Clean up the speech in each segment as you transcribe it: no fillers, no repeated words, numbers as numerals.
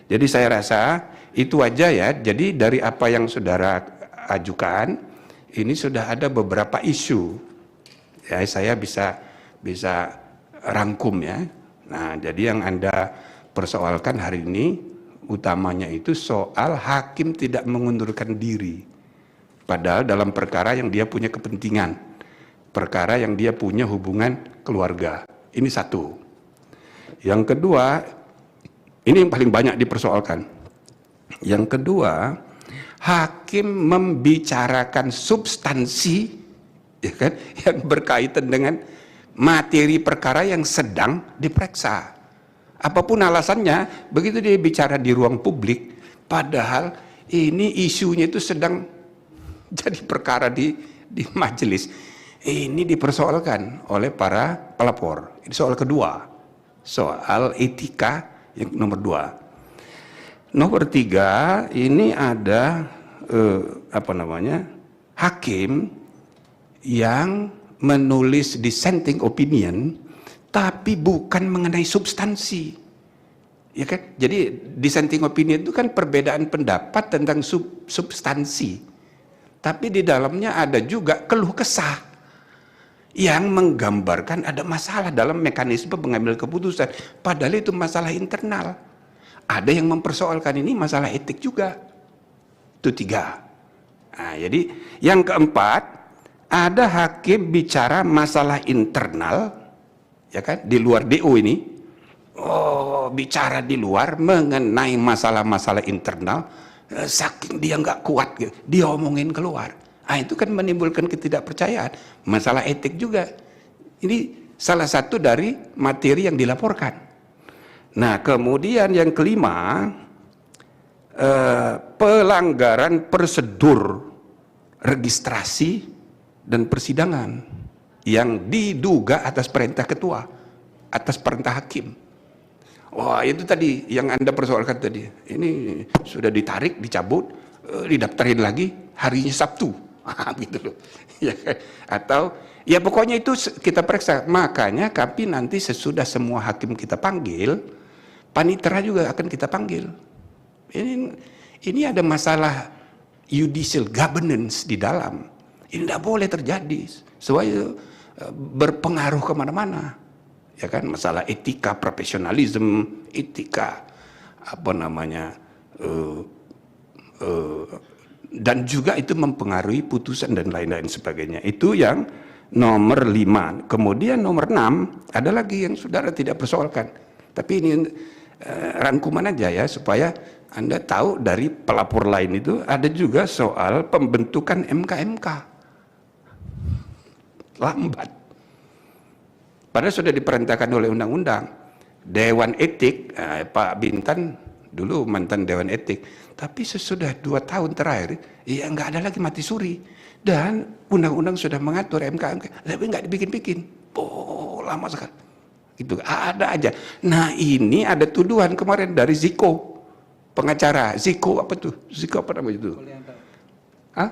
Jadi saya rasa itu aja ya. Jadi dari apa yang saudara ajukan, ini sudah ada beberapa isu. Ya, saya bisa rangkum ya. Nah, jadi yang Anda persoalkan hari ini utamanya itu soal hakim tidak mengundurkan diri. Padahal dalam perkara yang dia punya kepentingan, perkara yang dia punya hubungan keluarga. Ini satu. Yang kedua, ini yang paling banyak dipersoalkan. Yang kedua, hakim membicarakan substansi, ya kan, yang berkaitan dengan materi perkara yang sedang diperiksa. Apapun alasannya, begitu dia bicara di ruang publik, padahal ini isunya itu sedang jadi perkara di majelis. Ini dipersoalkan oleh para pelapor. Ini soal kedua, soal etika yang nomor dua. Nomor tiga, ini ada hakim yang menulis dissenting opinion, tapi bukan mengenai substansi, ya kan? Jadi dissenting opinion itu kan perbedaan pendapat tentang substansi, tapi di dalamnya ada juga keluh kesah yang menggambarkan ada masalah dalam mekanisme pengambilan keputusan, padahal itu masalah internal. Ada yang mempersoalkan ini masalah etik juga. Itu tiga. Nah, jadi yang keempat, ada hakim bicara masalah internal, ya kan, di luar DO ini. Oh, bicara di luar mengenai masalah-masalah internal, saking dia nggak kuat, dia omongin keluar. Nah, itu kan menimbulkan ketidakpercayaan, masalah etik juga. Ini salah satu dari materi yang dilaporkan. Nah, kemudian yang kelima, pelanggaran prosedur registrasi dan persidangan yang diduga atas perintah ketua, atas perintah hakim. Wah, itu tadi yang Anda persoalkan tadi. Ini sudah ditarik, dicabut, didaftarin lagi harinya Sabtu. Gitu loh. Ya, atau ya pokoknya itu kita periksa. Makanya kami nanti sesudah semua hakim kita panggil, panitera juga akan kita panggil. Ini ada masalah judicial governance di dalam. Ini tidak boleh terjadi. Soalnya berpengaruh kemana-mana. Ya kan, masalah etika, profesionalisme, etika, dan juga itu mempengaruhi putusan dan lain-lain sebagainya. Itu yang nomor 5. Kemudian nomor 6, ada lagi yang saudara tidak persoalkan. Tapi ini rangkuman aja ya, supaya Anda tahu dari pelapor lain itu ada juga soal pembentukan MK-MK. Lambat. Padahal sudah diperintahkan oleh undang-undang. Dewan Etik, Pak Bintan dulu mantan Dewan Etik, tapi sesudah 2 tahun terakhir, ya nggak ada lagi mati suri. Dan undang-undang sudah mengatur MK-MK, tapi nggak dibikin-bikin. Oh, lama sekali. Itu ada aja. Nah, ini ada tuduhan kemarin dari Ziko, pengacara. Ziko apa tuh? Ziko apa namanya itu? Hah?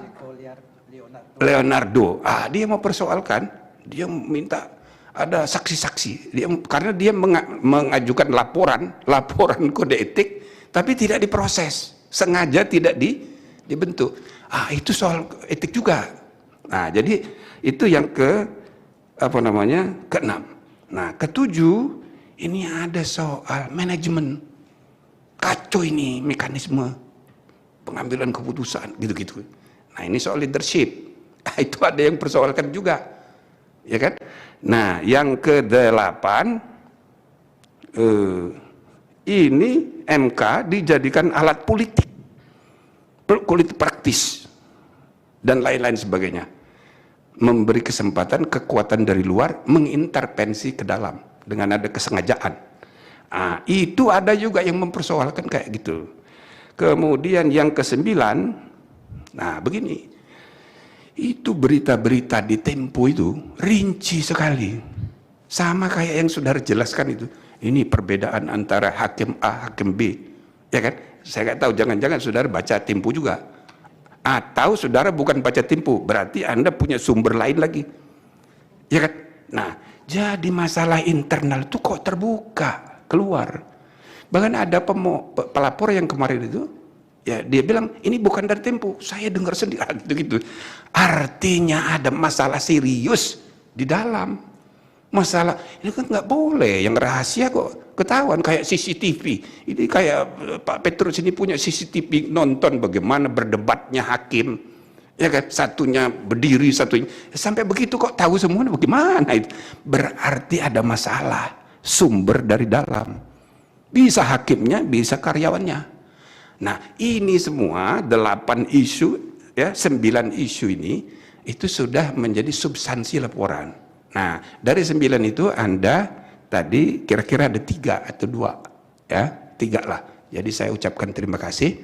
Leonardo. Dia mau persoalkan, dia minta ada saksi-saksi. Karena dia mengajukan laporan kode etik, tapi tidak diproses. Sengaja tidak dibentuk. Itu soal etik juga. Nah, jadi itu yang keenam. Nah, ketujuh, ini ada soal manajemen. Kacau ini mekanisme pengambilan keputusan, gitu-gitu. Nah, ini soal leadership. Itu ada yang persoalkan juga. Ya kan? Nah, yang ke-8, ini MK dijadikan alat politik praktis, dan lain-lain sebagainya. Memberi kesempatan kekuatan dari luar mengintervensi ke dalam dengan ada kesengajaan. Itu ada juga yang mempersoalkan kayak gitu. Kemudian yang ke-9, nah begini, itu berita-berita di Tempo itu rinci sekali. Sama kayak yang saudara jelaskan itu. Ini perbedaan antara hakim A, hakim B. Ya kan? Saya nggak tahu, jangan-jangan saudara baca Tempo juga. Atau saudara bukan baca Tempo, berarti Anda punya sumber lain lagi. Ya kan? Nah, jadi masalah internal itu kok terbuka, keluar. Bahkan ada pelapor yang kemarin itu, ya dia bilang ini bukan dari Tempo, saya dengar sendiri gitu-gitu. Artinya ada masalah serius di dalam. Masalah ini kan nggak boleh, yang rahasia kok ketahuan, kayak CCTV. Ini kayak Pak Petrus ini punya CCTV, nonton bagaimana berdebatnya hakim, ya kan, satunya berdiri, satunya sampai begitu kok tahu semuanya, bagaimana itu? Berarti ada masalah sumber dari dalam, bisa hakimnya, bisa karyawannya. Nah ini semua 8 isu, ya 9 isu ini itu sudah menjadi substansi laporan. Nah, dari 9 itu Anda tadi kira-kira ada 3 atau 2, ya 3 lah. Jadi saya ucapkan terima kasih.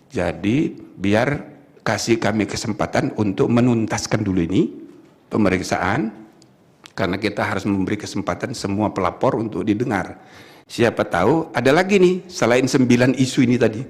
Jadi biar kasih kami kesempatan untuk menuntaskan dulu ini pemeriksaan, karena kita harus memberi kesempatan semua pelapor untuk didengar. Siapa tahu ada lagi nih selain 9 isu ini tadi.